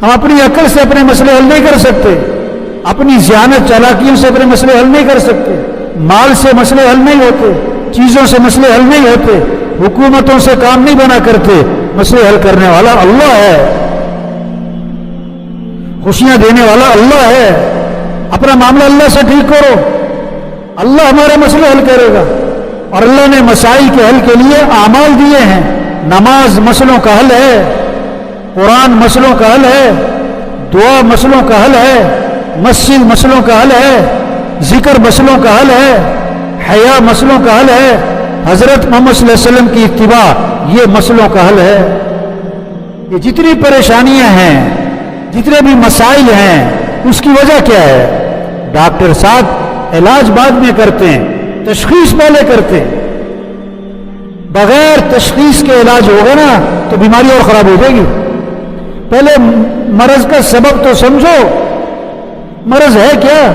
ہم اپنی عقل سے اپنے مسئلے حل نہیں کر سکتے، اپنی ذہانت چالاکیوں سے اپنے مسئلے حل نہیں کر سکتے، مال سے مسئلے حل نہیں ہوتے، چیزوں سے مسئلے حل نہیں ہوتے، حکومتوں سے کام نہیں بنا کرتے۔ مسئلے حل کرنے والا اللہ ہے، خوشیاں دینے والا اللہ ہے۔ اپنا معاملہ اللہ سے ٹھیک کرو، اللہ ہمارے مسئلے حل کرے گا۔ اور اللہ نے مسائل کے حل کے لیے اعمال دیے ہیں۔ نماز مسئلوں کا حل ہے، قرآن مسئلوں کا حل ہے، دعا مسئلوں کا حل ہے، مسجد مسئلوں کا حل ہے، ذکر مسئلوں کا حل ہے، حیا مسئلوں کا حل ہے، حضرت محمد صلی اللہ علیہ وسلم کی اتباع یہ مسئلوں کا حل ہے۔ یہ جتنی پریشانیاں ہیں، جتنے بھی مسائل ہیں، اس کی وجہ کیا ہے؟ ڈاکٹر صاحب علاج بعد میں کرتے ہیں، تشخیص پہلے کرتے ہیں۔ بغیر تشخیص کے علاج ہوگا نا تو بیماری اور خراب ہو جائے گی۔ پہلے مرض کا سبب تو سمجھو، مرض ہے کیا؟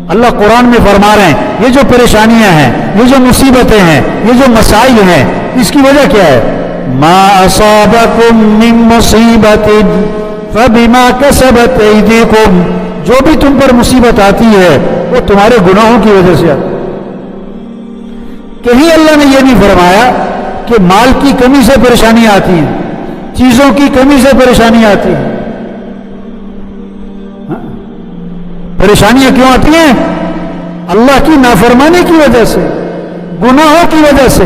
اللہ قرآن میں فرما رہے ہیں یہ جو پریشانیاں ہیں، یہ جو مصیبتیں ہیں، یہ جو مسائل ہیں، اس کی وجہ کیا ہے؟ ما اصابکم من مصیبت فبما کسبت ایدیکم، جو بھی تم پر مصیبت آتی ہے وہ تمہارے گناہوں کی وجہ سے آتی ہے۔ کہیں اللہ نے یہ نہیں فرمایا کہ مال کی کمی سے پریشانیاں آتی ہیں، چیزوں کی کمی سے پریشانیاں آتی ہیں۔ پریشانیاں کیوں آتی ہیں؟ اللہ کی نافرمانی کی وجہ سے، گناہوں کی وجہ سے۔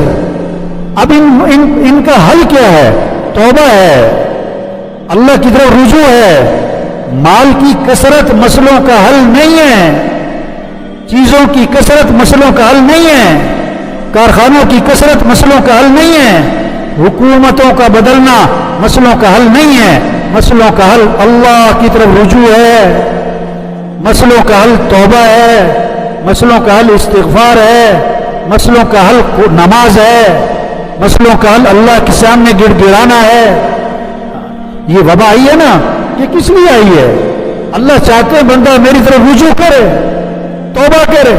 اب ان کا حل کیا ہے؟ توبہ ہے، اللہ کی طرف رجوع ہے۔ مال کی کثرت مسئلوں کا حل نہیں ہے، چیزوں کی کثرت مسئلوں کا حل نہیں ہے، کارخانوں کی کثرت مسئلوں کا حل نہیں ہے، حکومتوں کا بدلنا مسئلوں کا حل نہیں ہے۔ مسئلوں کا حل اللہ کی طرف رجوع ہے، مسئلوں کا حل توبہ ہے، مسئلوں کا حل استغفار ہے، مسئلوں کا حل نماز ہے، مسئلوں کا حل اللہ کے سامنے گڑ گڑانا ہے۔ یہ وبا آئی ہے نا، یہ کس لیے آئی ہے؟ اللہ چاہتے ہیں بندہ میری طرف رجوع کرے، توبہ کرے،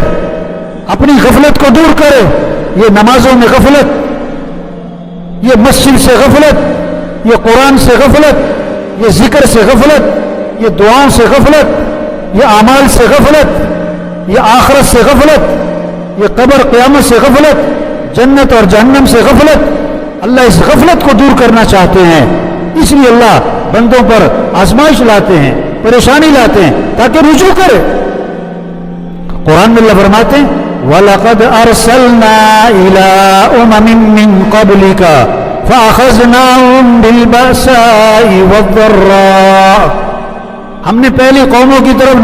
اپنی غفلت کو دور کرے۔ یہ نمازوں میں غفلت، یہ مسجد سے غفلت، یہ قرآن سے غفلت، یہ ذکر سے غفلت، یہ دعاؤں سے غفلت، یہ اعمال سے غفلت، یہ آخرت سے غفلت، یہ قبر قیامت سے غفلت، جنت اور جہنم سے غفلت۔ اللہ اس غفلت کو دور کرنا چاہتے ہیں، اس لیے اللہ بندوں پر آزمائش لاتے ہیں، پریشانی لاتے ہیں تاکہ رجوع کرے۔ قرآن میں اللہ فرماتے ہیں وَلَقَدْ أَرْسَلْنَا إِلَىٰ أُمَمٍ مِّن قَبْلِكَ فَأَخَذْنَاهُمْ بِالْبَأْسَاءِ وَالضَّرَّاءِ، ہم نے پہلی قوموں کی طرف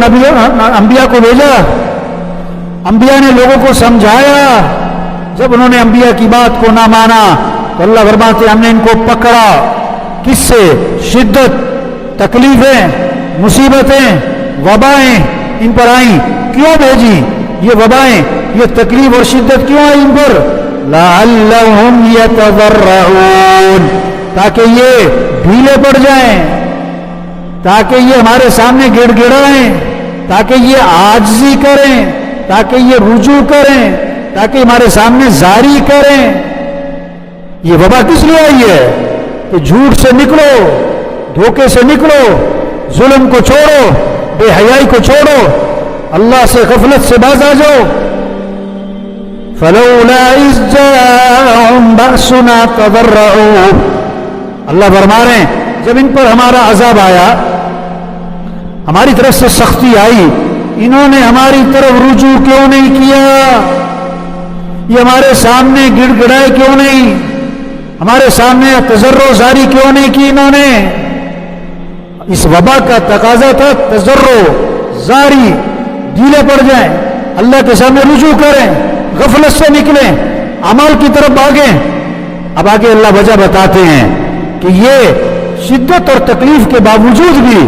انبیاء کو بھیجا، انبیاء نے لوگوں کو سمجھایا۔ جب انہوں نے انبیاء کی بات کو نہ مانا تو اللہ فرماتے ہیں ہم نے ان کو پکڑا۔ کس سے؟ شدت، تکلیفیں، مصیبتیں، وبائیں ان پر آئیں۔ کیوں بھیجی یہ وبائیں، یہ تکلیف اور شدت کیوں آئی ان پر؟ لعلہم یتضرعون، تاکہ یہ ڈھیلے پڑ جائیں، تاکہ یہ ہمارے سامنے گڑ گڑائیں، تاکہ یہ عاجزی کریں، تاکہ یہ رجوع کریں، تاکہ ہمارے سامنے زاری کریں۔ یہ وبا کس لیے آئی ہے؟ کہ جھوٹ سے نکلو، دھوکے سے نکلو، ظلم کو چھوڑو، بے حیائی کو چھوڑو، اللہ سے غفلت سے باز آ جاؤ۔ فلولا اذ جاءهم بأسنا تضرعوا، اللہ فرما رہے ہیں جب ان پر ہمارا عذاب آیا، ہماری طرف سے سختی آئی، انہوں نے ہماری طرف رجوع کیوں نہیں کیا؟ یہ ہمارے سامنے گڑ گڑائے کیوں نہیں؟ ہمارے سامنے تضرع زاری کیوں نہیں کی انہوں نے؟ اس وبا کا تقاضا تھا تضرع زاری، ڈھیلے پڑ جائیں، اللہ کے سامنے رجوع کریں، غفلت سے نکلیں، عمل کی طرف بھاگیں۔ اب آگے اللہ وجہ بتاتے ہیں کہ یہ شدت اور تکلیف کے باوجود بھی